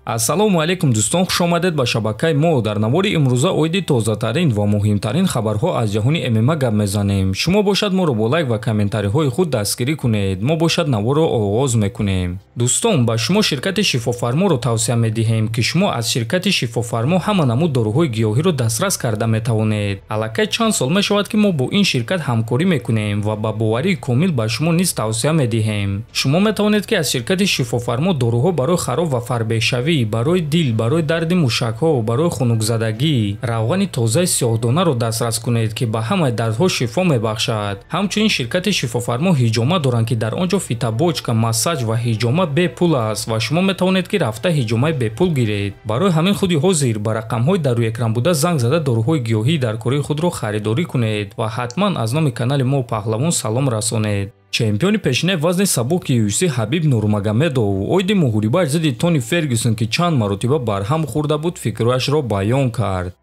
ассалому алайкум дӯстон, хушомадед ба шабакаи мо. Дар навори имрӯза оиди тозатарин ва муҳимтарин хабарҳо аз ҷаҳони ММА гап мезанем. Шумо бошад моро бо лайк ва комментариҳои худ дастгирӣ кунед. Мо бошад наворро оғоз мекунем. дӯстон, ба шумо ширкати шифофарморо тавсия медиҳем ки шумо аз ширкати шифофармо ҳама намуд дорӯҳои гиёҳиро дастрас карда метавонед. аллакай чанд сол мешавад ки мо бо ин ширкат ҳамкорӣ мекунем ва ба боварии комил ба шумо низ тавсия медиҳем. шумо метавонед ки аз ширкати шифофармо дорӯҳо барои хароб ва фарбешавӣ, барои дил, барои дарди мушакҳо, барои хунукзадагӣ, равғани тозаи сиёҳдонаро дастрас кунед ки ба ҳамаи дардҳо шифо мебахшад. ҳамчунин ширкати шифофармо ҳиҷома доранд ки дар он ҷо фитобочка, массаҷ ва ҳиҷома бепул аст ва шумо метавонед ки рафта ҳиҷомаи бепул гиред. барои ҳамин худи ҳозир ба рақамҳои дар рӯи экран буда занг зада дорӯҳои гиёҳии дар кории худро харидорӣ кунед ва ҳатман аз номи канали мо паҳлавон салом расонед. чемпиони пешинаи вазни сабуки UFC Хабиб Нурмагомедов оиди муҳорибааш зидди Тони Фергюсон ки чанд маротиба барҳам хӯрда буд фикрҳояшро баён кард.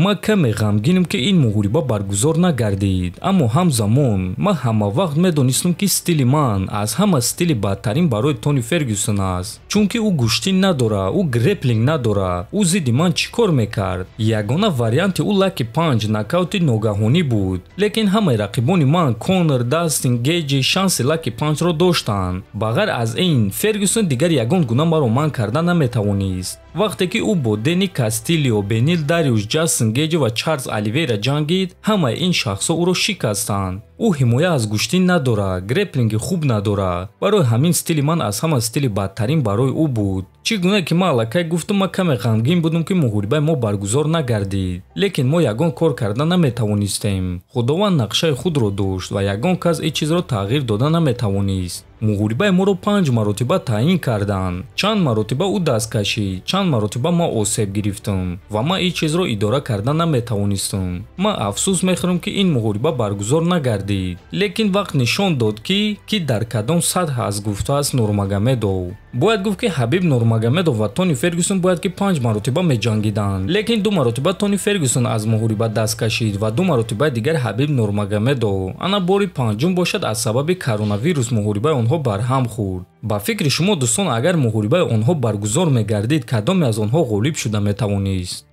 ма каме ғамгинам ки ин муҳориба баргузор нагардид, аммо ҳамзамон ман ҳама вақт медонистам ки стили ман аз ҳама стили бадтарин барои Тони Фергюсон аст, чунки ӯ гӯштӣ надора, ӯ греплинг надора, ӯ зидди ман чӣ кор мекард. ягона варианти ӯ лаки панч нокаути ногаҳонӣ буд, лекин ҳамаи рақибони ман Конор, Дастин, Гейҷи шанси лаки панчро доштанд. ба ғайр аз ин Фергюсон дигар ягон гуна маро манъ карда наметавонист. вақте ки ӯ бо Дени Кастилио, Бенил Дариуш, Ҷастин Гейҷи ва Чарлз Оливейра ҷангид, ҳамаи ин шахсҳо ӯро шикастанд. ӯ ҳимоя аз гӯштӣ надора, греплинги хуб надора. барои ҳамин стили ман аз ҳама стили бадтарин барои ӯ буд. чӣ гуна ки ман аллакай гуфтам, ман каме ғамгин будам ки муҳорибаи мо баргузор нагардид, лекин мо ягон кор карда наметавонистем. худованд нақшаи худро дошт ва ягон кас ин чизро тағйир дода наметавонист. муҳорибаи моро 5 маротиба таъин карданд. чанд маротиба ӯ даст кашид, чанд маротиба ман осеб гирифтам ва ман ин чизро идора карда наметавонистам. ман афсӯс мехӯрам ки ин муҳориба баргузор нагардид, лекин вақт нишон дод ки дар кадом сатҳ аст гуфтааст Нурмагомедов. бояд гуфт ки Хабиб Нурмагомедов ва Тони Фергюсон бояд ки 5 маротиба меҷангиданд, лекин 2 маротиба Тони Фергюсон аз муҳориба даст кашид ва 2 маротиба дигар Хабиб Нурмагомедов. ана бори панҷум бошад аз сабаби коронавирус муҳорибаи онҳо барҳам хӯрд. ба фикри шумо дӯстон, агар муҳорибаи онҳо баргузор мегардид, кадоме аз онҳо ғолиб шуда метавонист?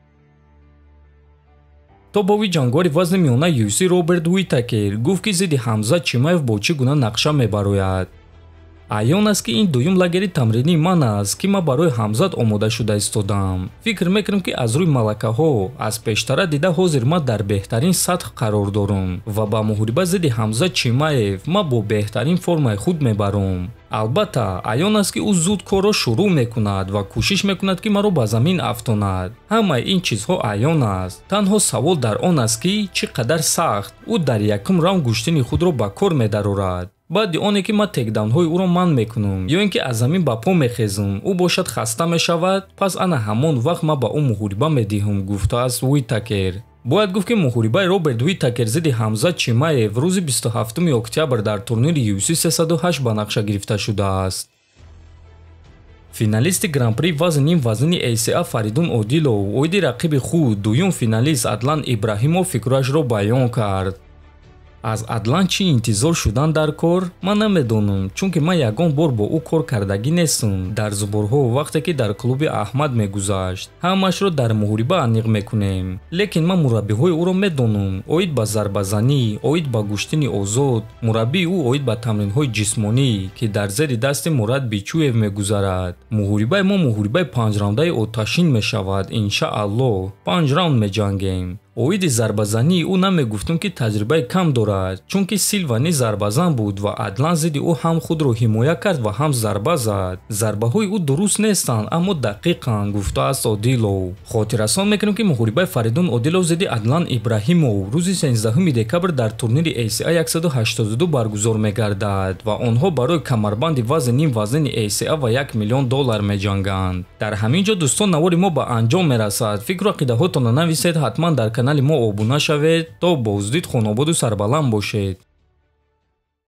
тобови ҷангори вазни миёна UFC Роберт Уитакер гуфт ки зидди Ҳамза Чимаев бо чӣ гуна нақша мебарояд. аён аст ки ин дуюм лагери тамрини ман аст ки ман барои Ҳамзат омода шуда истодам. фикр мекунам ки аз рӯи малакаҳо аз пештара дида ҳозир ман дар беҳтарин сатҳ қарор дорам ва ба муҳориба зидди Ҳамза Чимаев ман бо беҳтарин формаи худ мебарам. албатта аён аст ки ӯ зуд корро шурӯъ мекунад ва кӯшиш мекунад ки маро ба замин афтонад. ҳамаи ин чизҳо аён аст. танҳо савол дар он аст ки чӣ қадар сахт ӯ дар якум раунд гӯштини худро ба кор медарорад. баъди оне ки ман текдаунҳои ӯро манъ мекунам ё ин ки аз замин ба по мехезам, ӯ бошад хаста мешавад, пас ана ҳамон вақт ман ба ӯ муҳориба медиҳам, гуфтааст Уитакер. бояд гуфт ки муҳорибаи Роберт Уитакер зидди Ҳамза Чимаев рӯзи 27 октябр дар турнири UFC 308 ба нақша гирифта шудааст. финалисти гран-при вазни ним вазнини ACA Фаридун Одилов оиди рақиби худ дуюм финалист Адлан Ибрахимов фикрҳояшро баён кард. аз Адлан чӣ интизор шудан дар кор? ман намедонам, чунки ман ягон бор бо ӯ кор кардагӣ нестам. дар зуборҳо вақте ки дар клуби Аҳмад мегузашт, ҳамаашро дар муҳориба аниқ мекунем. лекин ман мураббиҳои ӯро медонам, оид ба зарбазанӣ, оид ба гӯштини озод, мураббии ӯ оид ба тамринҳои ҷисмонӣ ки дар зери дасти Мурад Бичуев мегузарад. муҳорибаи мо муҳорибаи 5-раундаи оташин мешавад, иншааллоҳ. 5 раунд меҷангем. оиди зарбазанӣ ӯ намегуфтам ки таҷрибаи кам дорад, чунки Силвани зарбазан буд ва Адлан зидди ӯ ҳам худро ҳимоя кард ва ҳам зарба зад. зарбаҳои ӯ дуруст нестанд, аммо дақиқанд, гуфтааст Одилов. хотиррасон мекунем ки муҳорибаи Фаридун Одилов зидди Адлан Ибрахимов рӯзи 13 декабр дар турнири ACA 182 баргузор мегардад ва онҳо барои камарбанди вазни ним вазнини ACA ва $1 миллион меҷанганд. дар ҳамин ҷо дӯстон, навори мо ба анҷом мерасад. фикру ақидаҳотонро нависед, ҳатман дар канали мо обуна шавед. то боздид хонободу сарбаланд бошед.